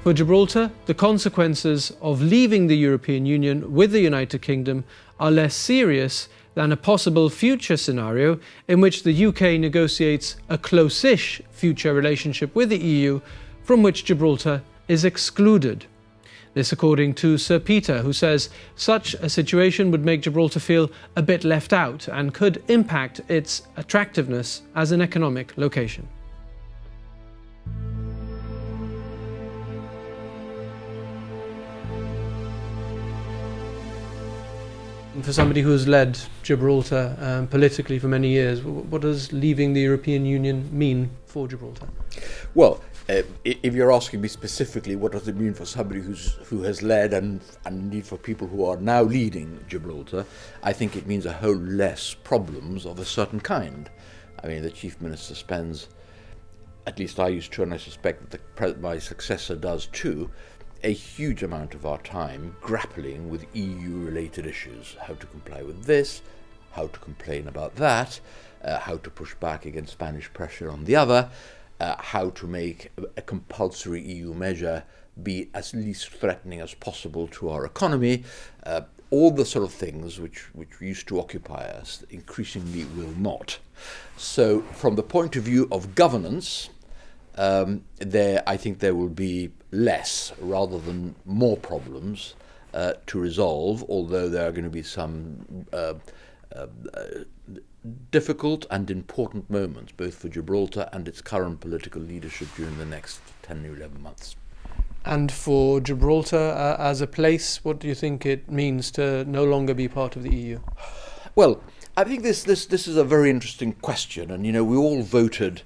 For Gibraltar, the consequences of leaving the European Union with the United Kingdom are less serious than a possible future scenario in which the UK negotiates a close-ish future relationship with the EU from which Gibraltar is excluded. This according to Sir Peter, who says such a situation would make Gibraltar feel a bit left out and could impact its attractiveness as an economic location. For somebody who has led Gibraltar politically for many years, what does leaving the European Union mean for Gibraltar? Well, if you're asking me specifically, what does it mean for somebody who has led and indeed for people who are now leading Gibraltar, I think it means a whole less problems of a certain kind. I mean, the Chief Minister spends, at least I used to, and I suspect that my successor does too, a huge amount of our time grappling with EU-related issues. How to comply with this, how to complain about that, how to push back against Spanish pressure on the other, how to make a compulsory EU measure be as least threatening as possible to our economy. All the sort of things which used to occupy us increasingly will not. So from the point of view of governance, I think there will be less rather than more problems to resolve, although there are going to be some difficult and important moments, both for Gibraltar and its current political leadership during the next 10 or 11 months. And for Gibraltar as a place, what do you think it means to no longer be part of the EU? Well, I think this is a very interesting question, and we all voted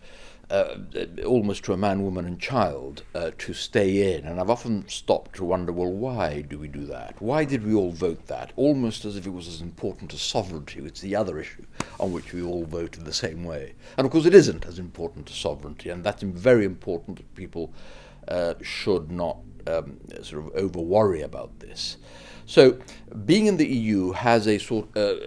almost to a man, woman and child to stay in, and I've often stopped to wonder, well, why do we do that? Why did we all vote that? Almost as if it was as important as sovereignty, which is the other issue on which we all vote in the same way. And of course it isn't as important as sovereignty, and that's very important that people should not sort of over worry about this. So being in the EU has a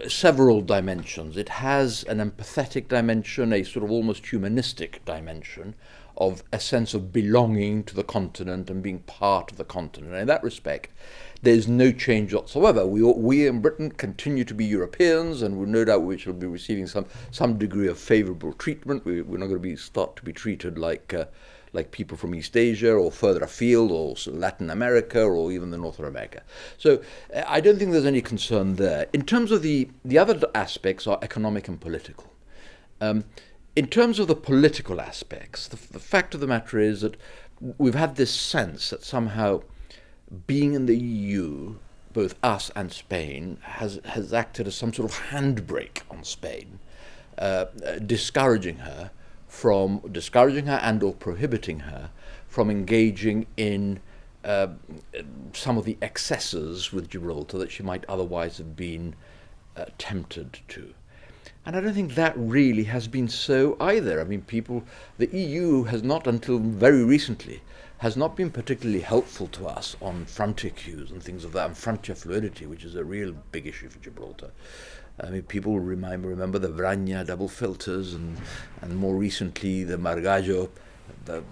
several dimensions. It has an empathetic dimension, a sort of almost humanistic dimension of a sense of belonging to the continent and being part of the continent. And in that respect, there's no change whatsoever. We in Britain continue to be Europeans, and no doubt we shall be receiving some degree of favourable treatment. We're not going to start to be treated like people from East Asia or further afield or Latin America or even the North America. So I don't think there's any concern there. In terms of the other aspects are economic and political. In terms of the political aspects, the fact of the matter is that we've had this sense that somehow being in the EU, both us and Spain, has acted as some sort of handbrake on Spain, discouraging her and or prohibiting her from engaging in some of the excesses with Gibraltar that she might otherwise have been tempted to. And I don't think that really has been so either. I mean, the EU has not, until very recently, has not been particularly helpful to us on frontier queues and things of that, and frontier fluidity, which is a real big issue for Gibraltar. I mean, people remember the Vraña double filters, and more recently the Margallo, the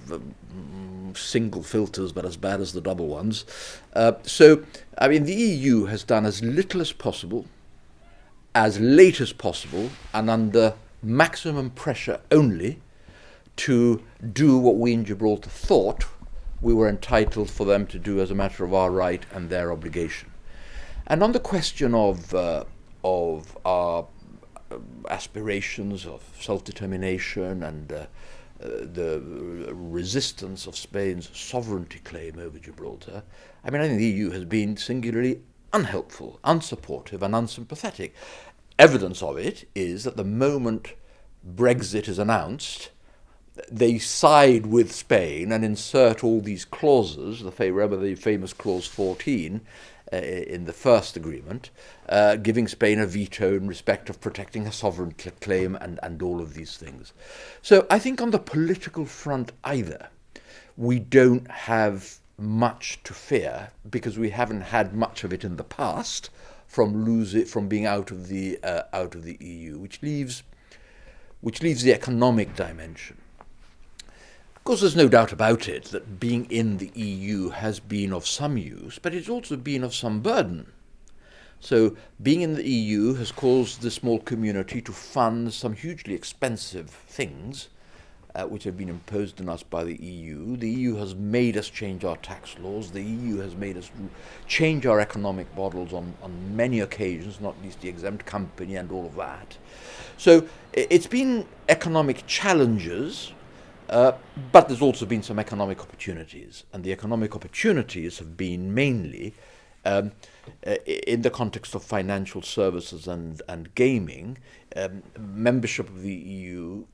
single filters, but as bad as the double ones. So, I mean, the EU has done as little as possible, as late as possible, and under maximum pressure only, to do what we in Gibraltar thought we were entitled for them to do as a matter of our right and their obligation. And on the question of our aspirations of self-determination and the resistance of Spain's sovereignty claim over Gibraltar, I mean, I think the EU has been singularly unhelpful, unsupportive and unsympathetic. Evidence of it is that the moment Brexit is announced, they side with Spain and insert all these clauses, remember the famous clause 14 in the first agreement, giving Spain a veto in respect of protecting her sovereign claim and all of these things. So I think on the political front either, we don't have much to fear because we haven't had much of it in the past from being out of the EU, which leaves the economic dimension. Of course, there's no doubt about it that being in the EU has been of some use, but it's also been of some burden. So being in the EU has caused the small community to fund some hugely expensive things which have been imposed on us by the EU. The EU has made us change our tax laws. The EU has made us change our economic models on many occasions, not least the exempt company and all of that. So it's been economic challenges, but there's also been some economic opportunities. And the economic opportunities have been mainly in the context of financial services and gaming. Membership of the EU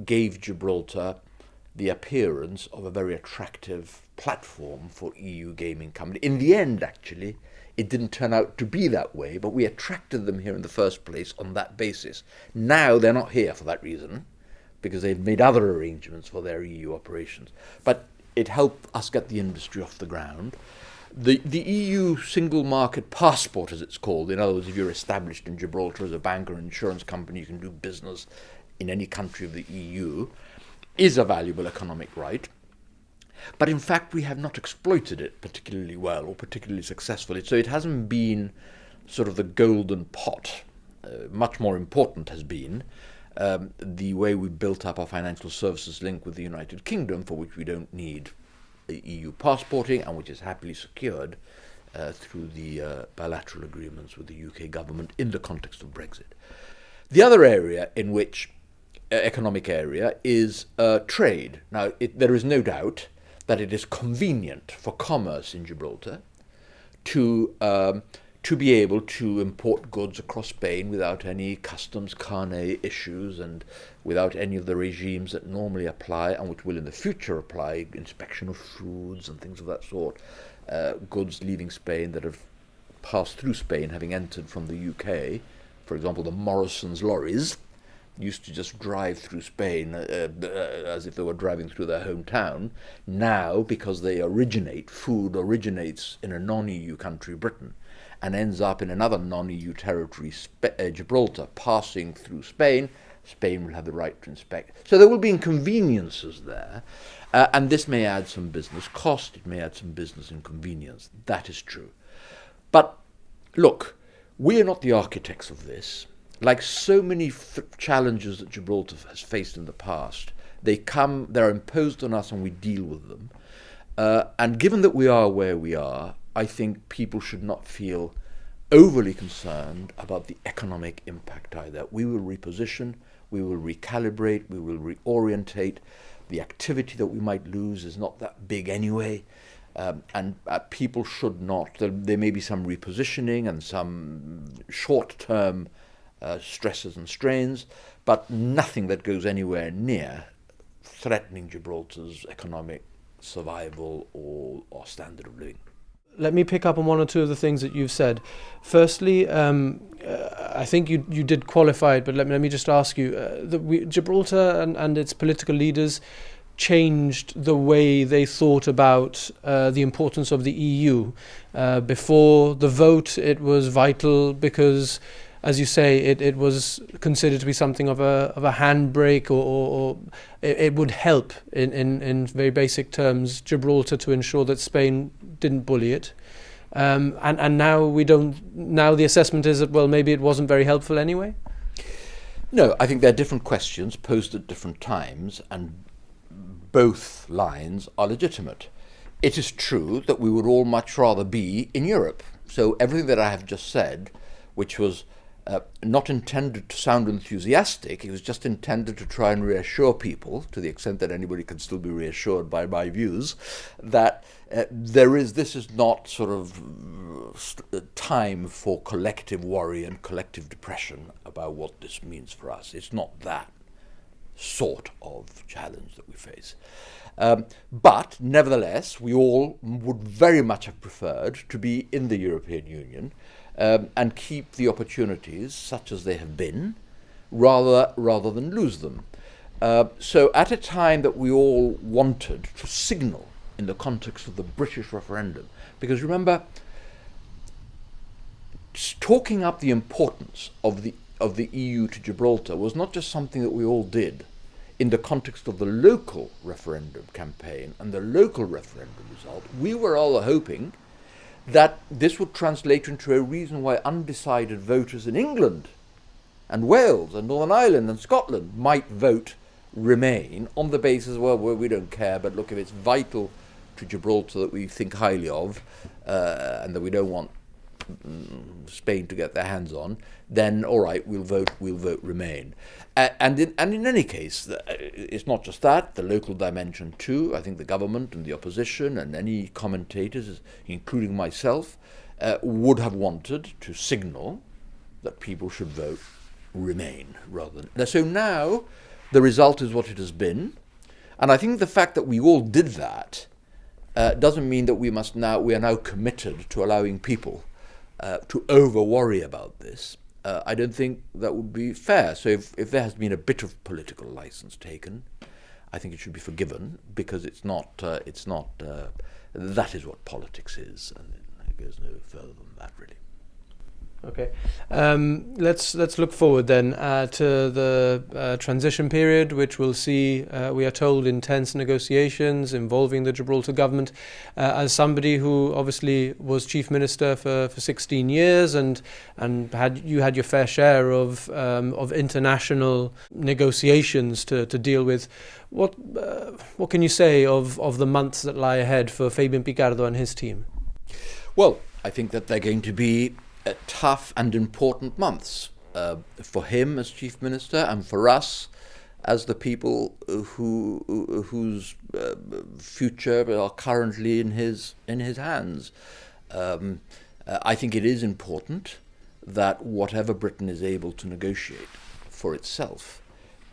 gave Gibraltar the appearance of a very attractive platform for EU gaming companies. In the end, actually, it didn't turn out to be that way, but we attracted them here in the first place on that basis. Now they're not here for that reason, because they've made other arrangements for their EU operations. But it helped us get the industry off the ground. The EU single market passport, as it's called, in other words, if you're established in Gibraltar as a bank or insurance company, you can do business in any country of the EU, is a valuable economic right. But in fact, we have not exploited it particularly well or particularly successfully. So it hasn't been sort of the golden pot. Much more important has been the way we built up our financial services link with the United Kingdom, for which we don't need EU passporting and which is happily secured through the bilateral agreements with the UK government in the context of Brexit. The other area in which economic area is trade. Now, there is no doubt that it is convenient for commerce in Gibraltar to be able to import goods across Spain without any customs carnet issues and without any of the regimes that normally apply and which will in the future apply, inspection of foods and things of that sort, goods leaving Spain that have passed through Spain having entered from the UK. For example, the Morrison's lorries used to just drive through Spain as if they were driving through their hometown. Now, because they food originates in a non-EU country, Britain, and ends up in another non-EU territory, Gibraltar, passing through Spain, Spain will have the right to inspect. So there will be inconveniences there, and this may add some business cost, it may add some business inconvenience. That is true. But look, we are not the architects of this. Like so many challenges that Gibraltar has faced in the past, they're imposed on us and we deal with them. And given that we are where we are, I think people should not feel overly concerned about the economic impact either. We will reposition, we will recalibrate, we will reorientate. The activity that we might lose is not that big anyway. And people should not, there may be some repositioning and some short-term stresses and strains, but nothing that goes anywhere near threatening Gibraltar's economic survival or standard of living. Let me pick up on one or two of the things that you've said. Firstly, I think you did qualify it, but let me just ask you, Gibraltar and its political leaders changed the way they thought about the importance of the EU. Before the vote, it was vital because, as you say, it was considered to be something of a handbrake, or it would help in very basic terms Gibraltar to ensure that Spain didn't bully it. And now we don't. Now the assessment is that, well, maybe it wasn't very helpful anyway. No, I think there are different questions posed at different times, and both lines are legitimate. It is true that we would all much rather be in Europe. So everything that I have just said, which was not intended to sound enthusiastic, it was just intended to try and reassure people, to the extent that anybody can still be reassured by my views, that this is not sort of time for collective worry and collective depression about what this means for us. It's not that sort of challenge that we face. But nevertheless, we all would very much have preferred to be in the European Union and keep the opportunities such as they have been, rather than lose them. So at a time that we all wanted to signal in the context of the British referendum, because remember, talking up the importance of the EU to Gibraltar was not just something that we all did. in the context of the local referendum campaign and the local referendum result, we were all hoping that this would translate into a reason why undecided voters in England and Wales and Northern Ireland and Scotland might vote Remain on the basis, well, we don't care, but look, if it's vital to Gibraltar that we think highly of and that we don't want Spain to get their hands on, then all right, we'll vote Remain. And in any case, it's not just that, the local dimension too. I think the government and the opposition and any commentators, including myself, would have wanted to signal that people should vote Remain rather than... So now the result is what it has been. And I think the fact that we all did that doesn't mean that we are now committed to allowing people to over-worry about this. I don't think that would be fair. So if there has been a bit of political license taken, I think it should be forgiven, because it's not that is what politics is, and it goes no further than that, really. Okay, let's look forward then to the transition period, which will see, we are told, intense negotiations involving the Gibraltar government. As somebody who obviously was Chief Minister for 16 years and had your fair share of international negotiations to deal with, what can you say of the months that lie ahead for Fabian Picardo and his team? Well, I think that they're going to be tough and important months for him as Chief Minister, and for us as the people whose future are currently in his hands. I think it is important that whatever Britain is able to negotiate for itself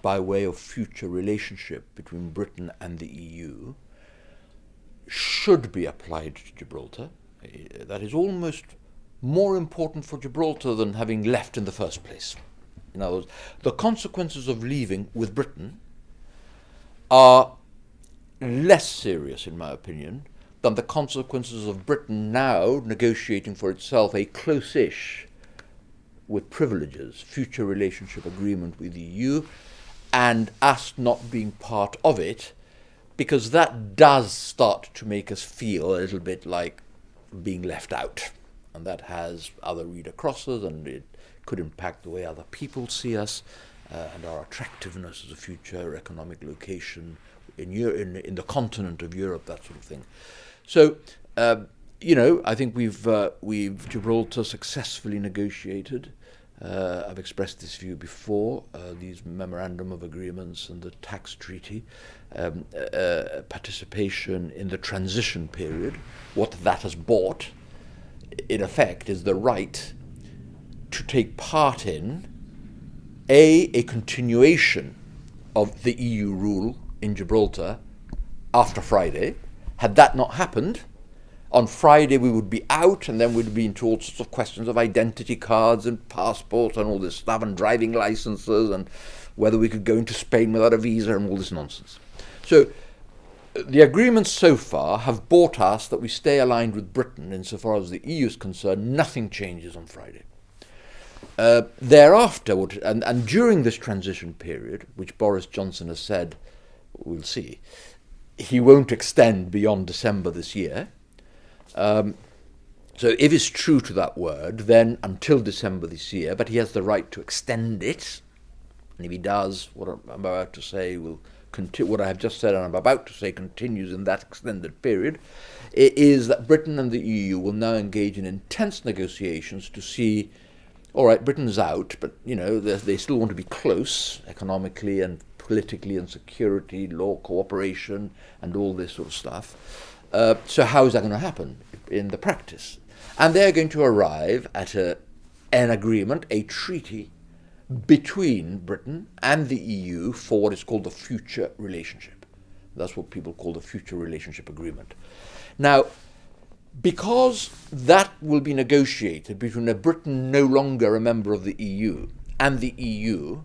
by way of future relationship between Britain and the EU should be applied to Gibraltar. That is almost more important for Gibraltar than having left in the first place. In other words, the consequences of leaving with Britain are less serious, in my opinion, than the consequences of Britain now negotiating for itself a close-ish, with privileges, future relationship agreement with the EU, and us not being part of it, because that does start to make us feel a little bit like being left out. And that has other reader crosses, and it could impact the way other people see us and our attractiveness as a future economic location in the continent of Europe, that sort of thing. So, I think we've Gibraltar successfully negotiated. I've expressed this view before. These memorandum of agreements and the tax treaty, participation in the transition period. What that has bought, in effect, is the right to take part in a continuation of the EU rule in Gibraltar after Friday. Had that not happened, on Friday we would be out, and then we'd be into all sorts of questions of identity cards and passports and all this stuff, and driving licenses, and whether we could go into Spain without a visa and all this nonsense. So the agreements so far have bought us that we stay aligned with Britain insofar as the EU is concerned. Nothing changes on Friday. Thereafter, and during this transition period, which Boris Johnson has said, we'll see, he won't extend beyond December this year. So if it's true to that word, then until December this year, but he has the right to extend it, and if he does, what I'm about to say will what I have just said and I'm about to say continues in that extended period, is that Britain and the EU will now engage in intense negotiations to see, all right, Britain's out, but they still want to be close economically and politically and security, law, cooperation, and all this sort of stuff. So how is that going to happen in the practice? And they're going to arrive at an agreement, a treaty, between Britain and the EU for what is called the future relationship. That's what people call the future relationship agreement. Now, because that will be negotiated between a Britain no longer a member of the EU and the EU,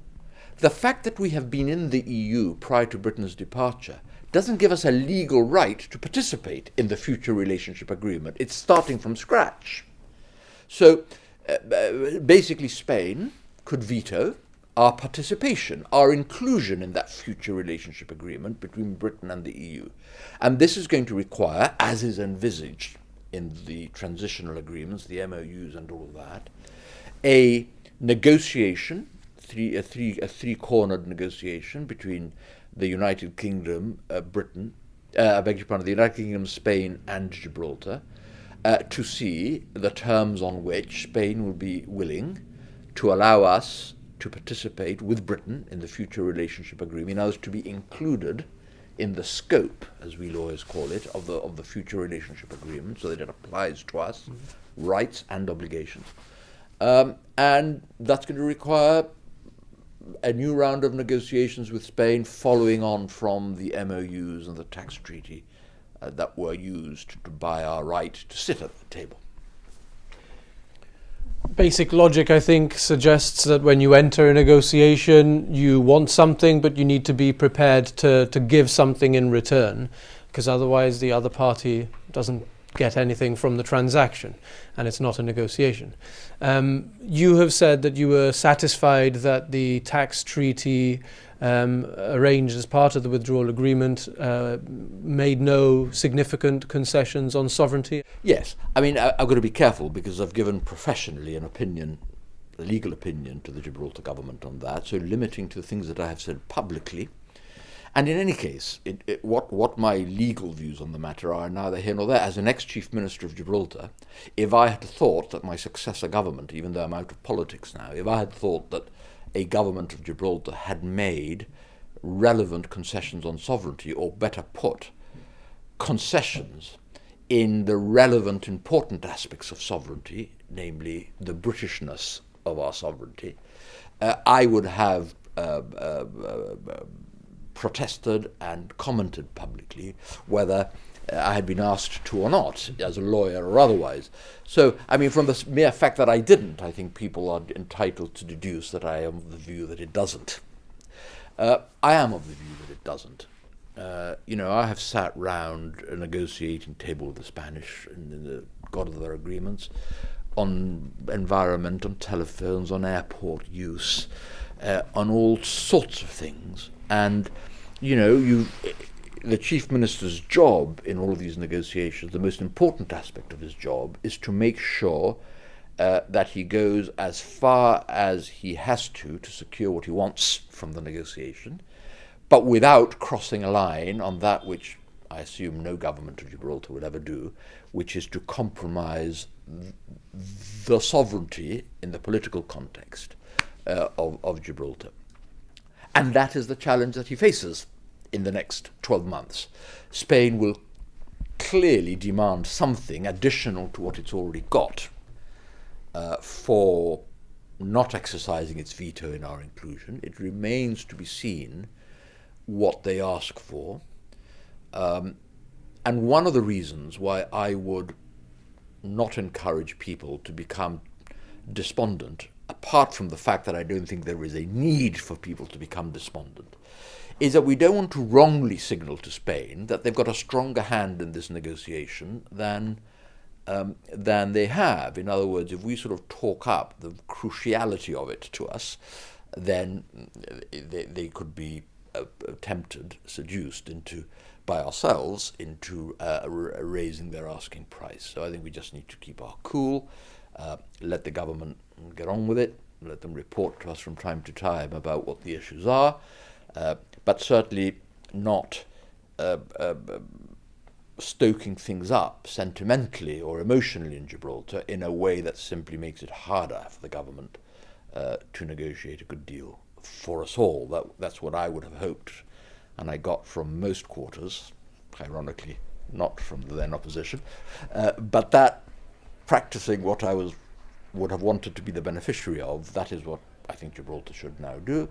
the fact that we have been in the EU prior to Britain's departure doesn't give us a legal right to participate in the future relationship agreement. It's starting from scratch. So basically Spain could veto our participation, our inclusion in that future relationship agreement between Britain and the EU. And this is going to require, as is envisaged in the transitional agreements, the MOUs and all of that, a negotiation, a three-cornered negotiation between the United Kingdom, Britain, I beg your pardon, the United Kingdom, Spain and Gibraltar, to see the terms on which Spain will be willing to allow us to participate with Britain in the future relationship agreement, in order to be included in the scope, as we lawyers call it, of the future relationship agreement, so that it applies to us, rights and obligations. And that's going to require a new round of negotiations with Spain, following on from the MOUs and the tax treaty that were used to buy our right to sit at the table. Basic logic, I think, suggests that when you enter a negotiation, you want something, but you need to be prepared to give something in return, because otherwise the other party doesn't get anything from the transaction, and it's not a negotiation. You have said that you were satisfied that the tax treaty arranged as part of the withdrawal agreement made no significant concessions on sovereignty. Yes, I mean, I've got to be careful, because I've given professionally an opinion, a legal opinion, to the Gibraltar government on that, so limiting to the things that I have said publicly. And in any case, what my legal views on the matter are neither here nor there. As an ex-Chief Minister of Gibraltar, if I had thought that my successor government, even though I'm out of politics now, if I had thought that a government of Gibraltar had made relevant concessions on sovereignty, or better put, concessions in the relevant, important aspects of sovereignty, namely the Britishness of our sovereignty, I would have protested and commented publicly, whether I had been asked to or not, as a lawyer or otherwise. So, I mean, from the mere fact that I didn't, I think people are entitled to deduce that I am of the view that it doesn't. I am of the view that it doesn't. I have sat round a negotiating table with the Spanish in the God of their agreements on environment, on telephones, on airport use, on all sorts of things. And, the Chief Minister's job in all of these negotiations, the most important aspect of his job, is to make sure that he goes as far as he has to secure what he wants from the negotiation, but without crossing a line on that which I assume no government of Gibraltar would ever do, which is to compromise the sovereignty in the political context of Gibraltar. And that is the challenge that he faces in the next 12 months. Spain will clearly demand something additional to what it's already got for not exercising its veto in our inclusion. It remains to be seen what they ask for. And one of the reasons why I would not encourage people to become despondent, apart from the fact that I don't think there is a need for people to become despondent, is that we don't want to wrongly signal to Spain that they've got a stronger hand in this negotiation than they have. In other words, if we sort of talk up the cruciality of it to us, then they could be tempted, seduced by ourselves into raising their asking price. So I think we just need to keep our cool, let the government get on with it, let them report to us from time to time about what the issues are, but certainly not stoking things up sentimentally or emotionally in Gibraltar in a way that simply makes it harder for the government to negotiate a good deal for us all. That's what I would have hoped, and I got from most quarters, ironically not from the then opposition, but that practicing what I would have wanted to be the beneficiary of, that is what I think Gibraltar should now do,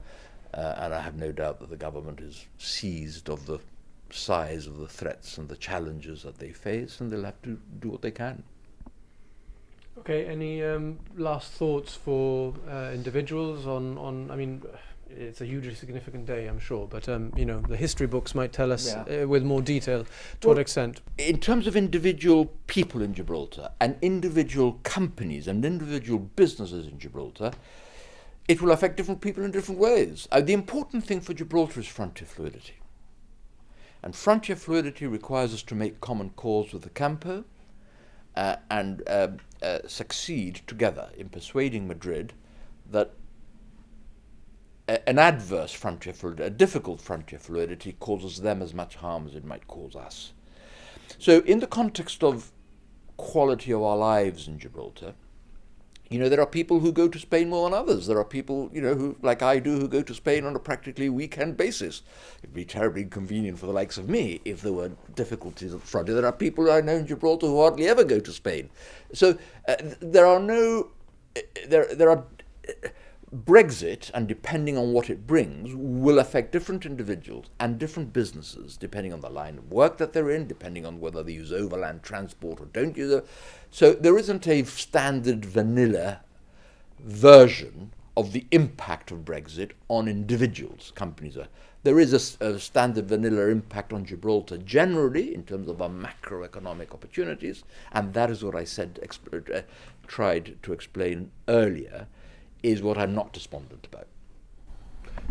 and I have no doubt that the government is seized of the size of the threats and the challenges that they face, and they'll have to do what they can. Okay, any last thoughts for individuals on I mean, it's a hugely significant day, I'm sure, but the history books might tell us with more detail to what extent. In terms of individual people in Gibraltar and individual companies and individual businesses in Gibraltar, it will affect different people in different ways. The important thing for Gibraltar is frontier fluidity. And frontier fluidity requires us to make common cause with the Campo and succeed together in persuading Madrid that an adverse frontier fluidity, a difficult frontier fluidity, causes them as much harm as it might cause us. So in the context of quality of our lives in Gibraltar, there are people who go to Spain more than others. There are people, who, like I do, who go to Spain on a practically weekend basis. It'd be terribly inconvenient for the likes of me if there were difficulties at the frontier. There are people I know in Gibraltar who hardly ever go to Spain. So there are Brexit, and depending on what it brings, will affect different individuals and different businesses, depending on the line of work that they're in, depending on whether they use overland transport or don't use it. So there isn't a standard vanilla version of the impact of Brexit on individuals, companies. There is a standard vanilla impact on Gibraltar generally in terms of our macroeconomic opportunities, and that is what I said, tried to explain earlier, is what I'm not despondent about.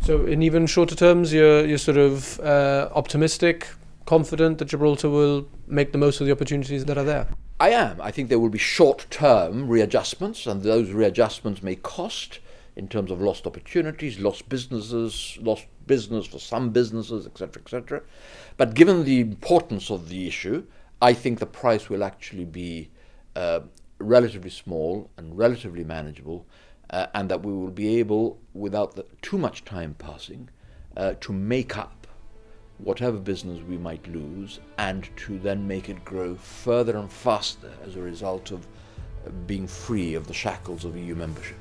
So in even shorter terms, you're sort of optimistic, confident that Gibraltar will make the most of the opportunities that are there? I am. I think there will be short-term readjustments, and those readjustments may cost in terms of lost opportunities, lost business for some businesses, etc., etc. But given the importance of the issue, I think the price will actually be relatively small and relatively manageable, and that we will be able, without too much time passing, to make up whatever business we might lose, and to then make it grow further and faster as a result of being free of the shackles of EU membership.